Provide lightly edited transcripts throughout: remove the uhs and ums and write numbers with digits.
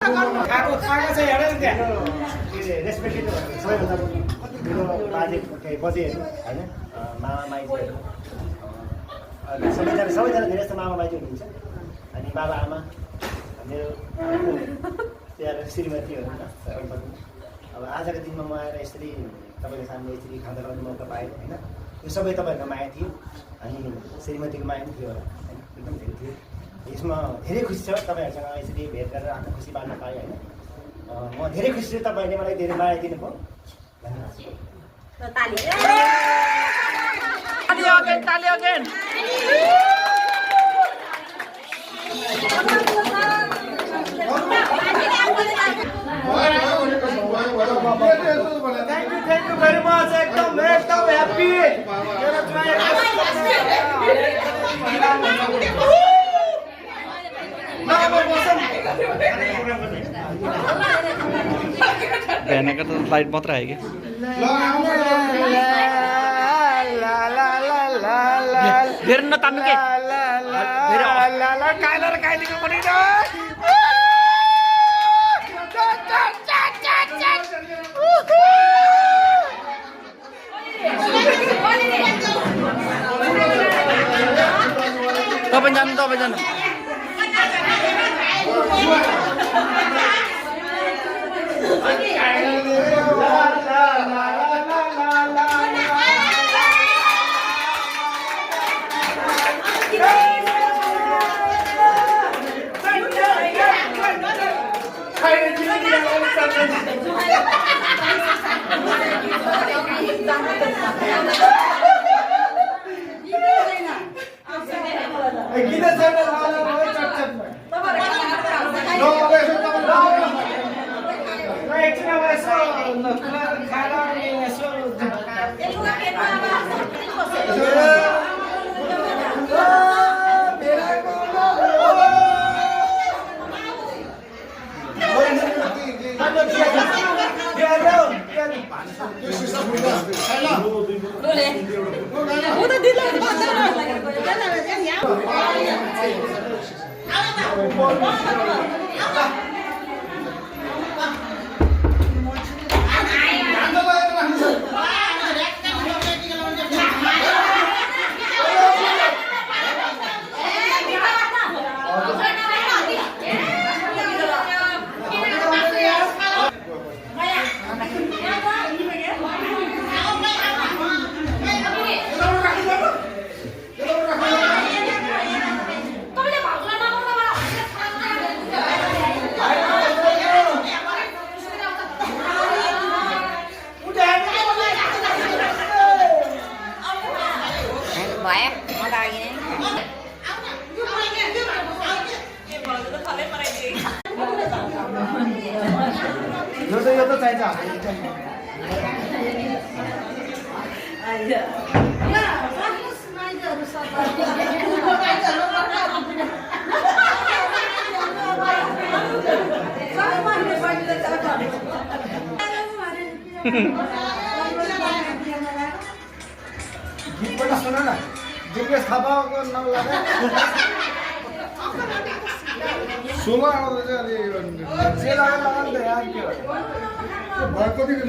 खाएको चाहिँ हेर नि त्यहाँ रेस्पेक्टेड सबैभन्दा ठुलो बजेहरू होइन मामा माइतीहरू सबैजना धेरै जस्तो मामा माइती हुनुहुन्छ अनि बाबा आमा मेरो त्यहाँ श्रीमतीहरू अब आजको दिनमा म आएर यसरी तपाईँको सामने यसरी खाँदा लगाउने मौका पाएँ होइन यो सबै तपाईँहरूको माया थियो अनि श्रीमतीको माया पनि थियो होला होइन एकदम धेरै थियो यसमा धेरै खुसी छ तपाईँहरूसँग यसरी भेट गरेर आफ्नो खुसी बाँड्न पाएँ होइन म धेरै खुसी छु तपाईँले मलाई धेरै माया दिनुभयो Thank you very much. एकदम happy. बहने का तो लाइट मात्र आएगी फिर न तान के तपाईं जानु यो त चाहिन्छ गीत पनि सुन न जिज्ञेस थापाको नाम लगा सोला आउँदा चाहिँ अलि सेला लगाउनु त यार के भयो कति दिन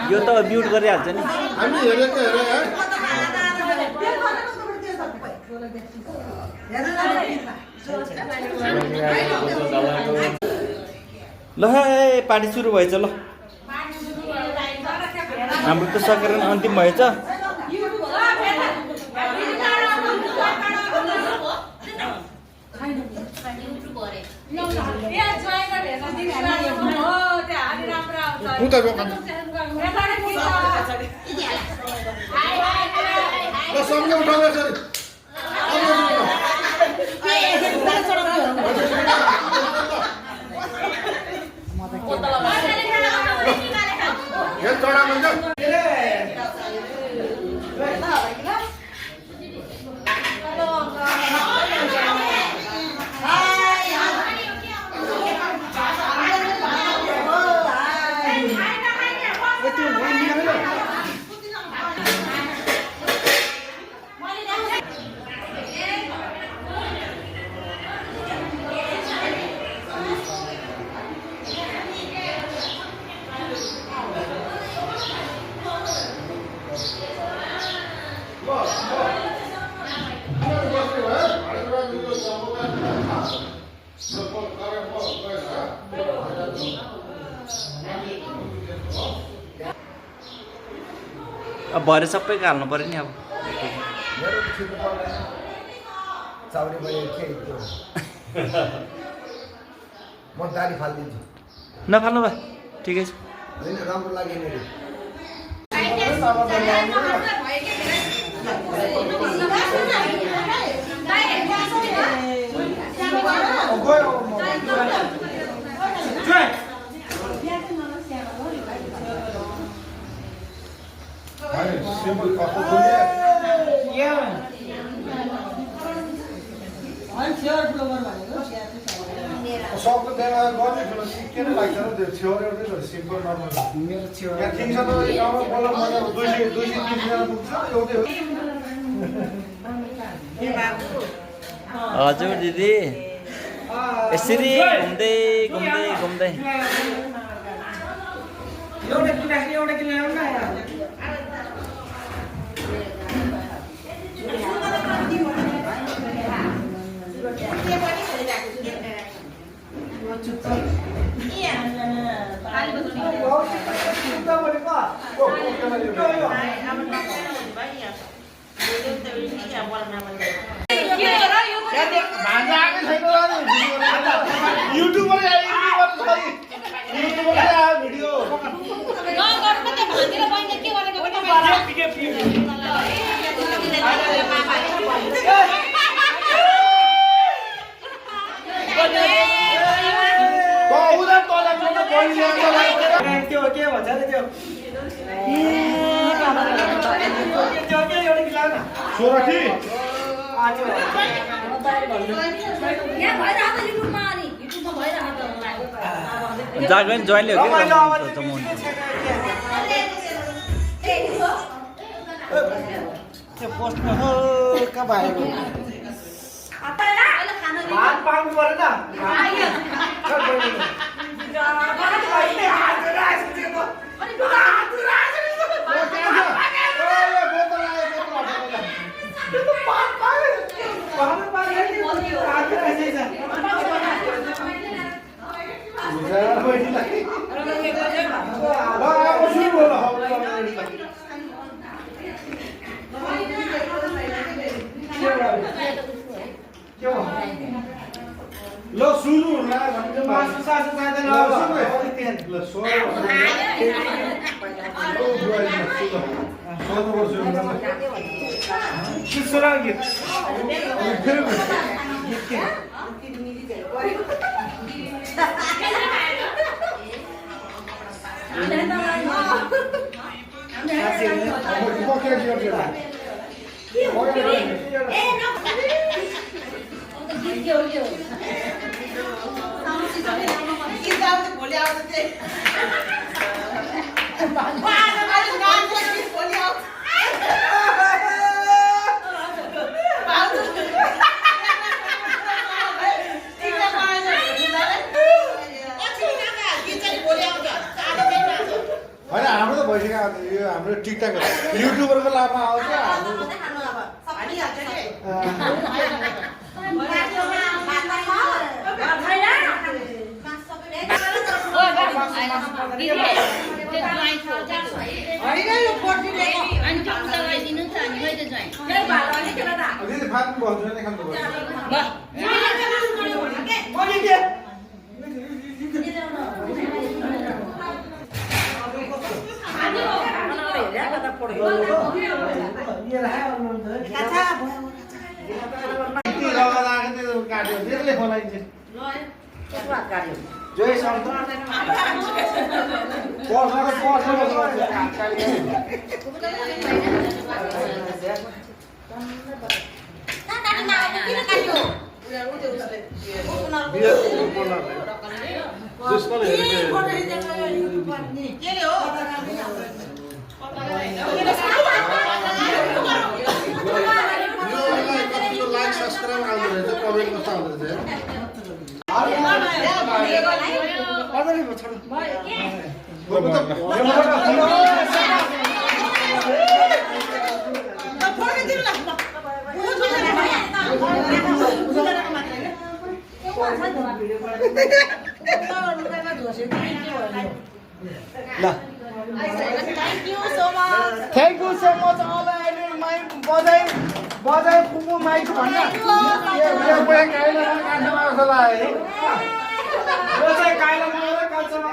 यो त म्युट गरिहाल्छ नि हामी हेरेको हेरे ल है पार्टी सुरु भएछ ल हाम्रो त सकेर अन्तिम भएछ उता दोकान ल सँगै उठाउनु यसरी चढा हुन्छ अब भरे सबैको हाल्नु पर्यो नि अब मेरो छिटो पर्दैन चाउरी मैले के त्यो म दाली फालिदिन्छु नफाल्नु भयो ठिकै छ होइन राम्रो लागेन रे सिम्पल कस्तो सबको त्यहाँ गर्ने के नै लाग्छ र त्यो छेउर एउटै सिम्पल नर्मल मेरो छेउ यहाँ किङसँग त गाउँमा बोल्न मजा 200-300 पुग्छ एउटै हो हजुर दिदी यसरी घुम्दै घुम्दै घुम्दै त्यो के भन्छ नि त्यो सोराठी जागरण जोइनले हो त्यो पोस्टमा हो कहाँ भएको भात पाउनु परेन ल सुरु मासु सासु खाँदैन ल होइन हाम्रो त भइसक्यो यो हाम्रो टिकटक युट्युबरको लाभमा आउँछ होइन यो पर्टी लिएको अनि त्यो उतालाई दिनु नि त अनि मैले चाहिँ यही भात अलिकति त दिदी भात भन्छु नै खानु पर्छ लाइक सब्सक्राइब आउँदो रहेछ कमेन्ट कस्तो आउँदो रहेछ थ्याङ्क यू सो मच अल अहिले माइक बजाइ बजाइ पुग्नु माइक भन्न यो चाहिँ काइला कान्छामा जस्तो लाग्यो यो चाहिँ काइला माएर कान्छामा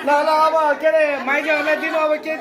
ल ल अब के अरे माइतीहरूलाई दिनु अब के